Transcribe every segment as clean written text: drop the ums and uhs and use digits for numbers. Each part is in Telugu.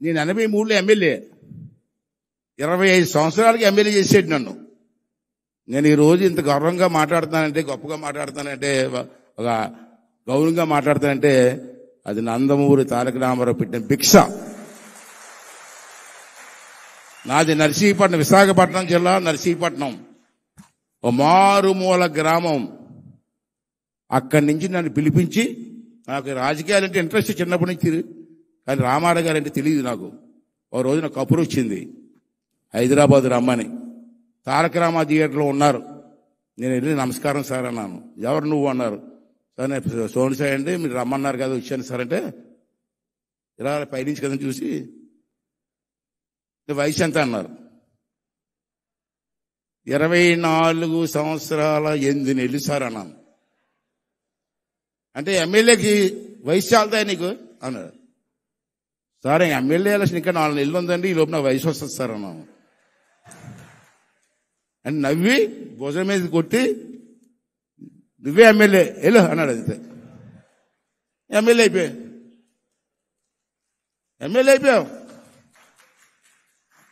నేను 83లో ఎమ్మెల్యే, 25 సంవత్సరాలకి ఎమ్మెల్యే చేసేది నన్ను. నేను ఈ రోజు ఇంత గర్వంగా మాట్లాడుతానంటే, గొప్పగా మాట్లాడుతానంటే, ఒక గౌరవంగా మాట్లాడతానంటే అది నందమూరి తారక రామారావు పెట్టిన భిక్ష. నాది నర్సీపట్నం, విశాఖపట్నం జిల్లా నర్సీపట్నం, ఓ మారుమూల గ్రామం. అక్కడి నుంచి నన్ను పిలిపించి, నాకు రాజకీయాలంటే ఇంట్రెస్ట్ చిన్నప్పటి నుంచి, కానీ రామారావు గారు అంటే తెలియదు నాకు. ఓ రోజు నాకు కబురు వచ్చింది, హైదరాబాద్ రమ్మని. తారక రామా థియేటర్లో ఉన్నారు. నేను వెళ్ళి నమస్కారం సార్ అన్నాను. ఎవరు నువ్వు అన్నారు. సార్ నేను సోని సాయి అండి, మీరు రమ్మన్నారు కదా వచ్చాను సార్ అంటే, ఇలా పైనుంచి కదా చూసి వయసు ఎంత అన్నారు. 24 సంవత్సరాల 8 నెలలు సార్ అన్నాను. అంటే ఎమ్మెల్యేకి వయసు చాలదా నీకు అన్నాడు. సార్ ఎమ్మెల్యే ఎలక్షన్ ఇంకా 4 నెలలు ఉందండి, ఈ లోపు నా వయసు వస్తుంది సార్ అన్నాను. అని నవ్వి భుజం మీద కొట్టి, నువ్వే ఎమ్మెల్యే వెళ్ళు అన్నాడు. అంతే, ఎమ్మెల్యే అయిపోయావు.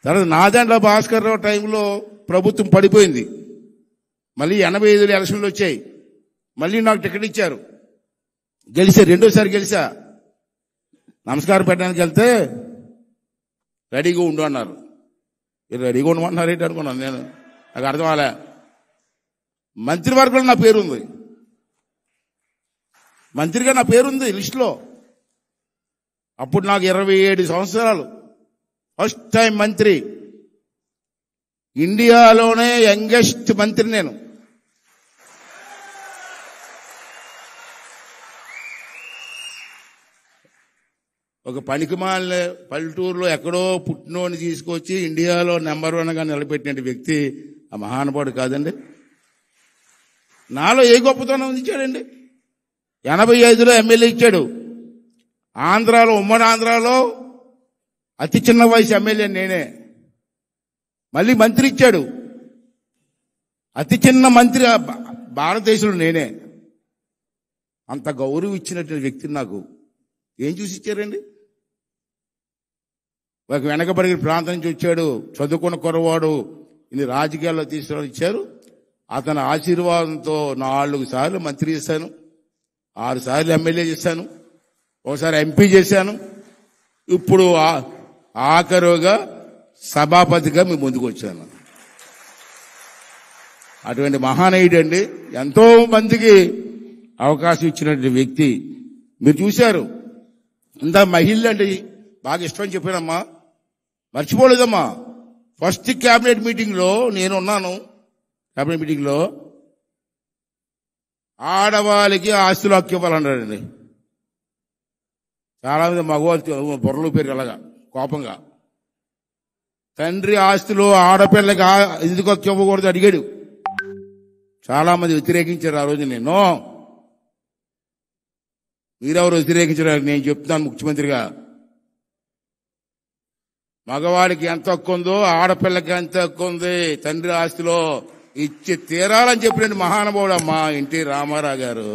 తర్వాత నాదెండ్ల భాస్కర్ రావు టైంలో ప్రభుత్వం పడిపోయింది. మళ్ళీ 85లో ఎలక్షన్లు వచ్చాయి. మళ్ళీ నాకు టికెట్ ఇచ్చారు, గెలిచా. రెండోసారి గెలిచా. నమస్కారం పెట్టడానికి వెళ్తే రెడీగా ఉండు అన్నారు. మీరు రెడీగా ఉండమన్నారు ఏంటి అనుకున్నాను నేను, నాకు అర్థం అలా. మంత్రివర్గంలో నా పేరుంది, మంత్రిగా నా పేరుంది లిస్టులో. అప్పుడు నాకు 27 సంవత్సరాలు, ఫస్ట్ టైం మంత్రి. ఇండియాలోనే యంగెస్ట్ మంత్రి నేను. ఒక పనికిమాలిన పల్లెటూరులో ఎక్కడో పుట్టినోని తీసుకొచ్చి ఇండియాలో నెంబర్ 1గా నిలబెట్టిన వ్యక్తి ఆ మహానుభావుడు కాదండి. నాలో ఏ గొప్పతనం ఇచ్చాడండి. 85లో ఎమ్మెల్యే ఇచ్చాడు. ఆంధ్రాలో, ఉమ్మడి ఆంధ్రాలో అతి చిన్న వయసు ఎమ్మెల్యే నేనే. మళ్ళీ మంత్రి ఇచ్చాడు, అతి చిన్న మంత్రి భారతదేశంలో నేనే. అంత గౌరవం ఇచ్చినటువంటి వ్యక్తిని నాకు ఏం చూసి ఇచ్చారండి. ఒక వెనకబడిన ప్రాంతం నుంచి వచ్చాడు, చదువుకున్న కురవాడు, ఇన్ని రాజకీయాల్లో తీసుకుని ఇచ్చారు. అతని ఆశీర్వాదంతో 4 సార్లు మంత్రి చేశాను, 6 సార్లు ఎమ్మెల్యే చేశాను, ఒకసారి ఎంపీ చేశాను. ఇప్పుడు ఆఖరుగా సభాపతిగా మీ ముందుకు వచ్చాను. అటువంటి మహానీయుడు అండి. ఎంతో మందికి అవకాశం ఇచ్చినటువంటి వ్యక్తి. మీరు చూశారు, ఇంత మహిళలు అంటే బాగా ఇష్టం చెప్పానమ్మా, మర్చిపోలేదమ్మా. ఫస్ట్ క్యాబినెట్ మీటింగ్ లో నేనున్నాను. క్యాబినెట్ మీటింగ్ లో ఆడవాళ్ళకి ఆస్తులు హక్కు ఇవ్వాలన్నాడండి. చాలా మంది మగవాళ్ళు బుర్రలు పేరు అలాగా కోపంగా, తండ్రి ఆస్తులు ఆడపిల్లకి ఎందుకు హక్కు ఇవ్వకూడదు అడిగాడు. చాలా మంది వ్యతిరేకించారు ఆ రోజు. నేను, మీరెవరు వ్యతిరేకించారు? నేను చెప్తున్నాను ముఖ్యమంత్రిగా, మగవాడికి ఎంత హక్కు ఉందో ఆడపిల్లకి ఎంత హక్కు ఉంది తండ్రి ఆస్తిలో ఇచ్చి తీరాలని చెప్పిన మహానుభావుడు అమ్మా ఎన్టీ రామారావు గారు.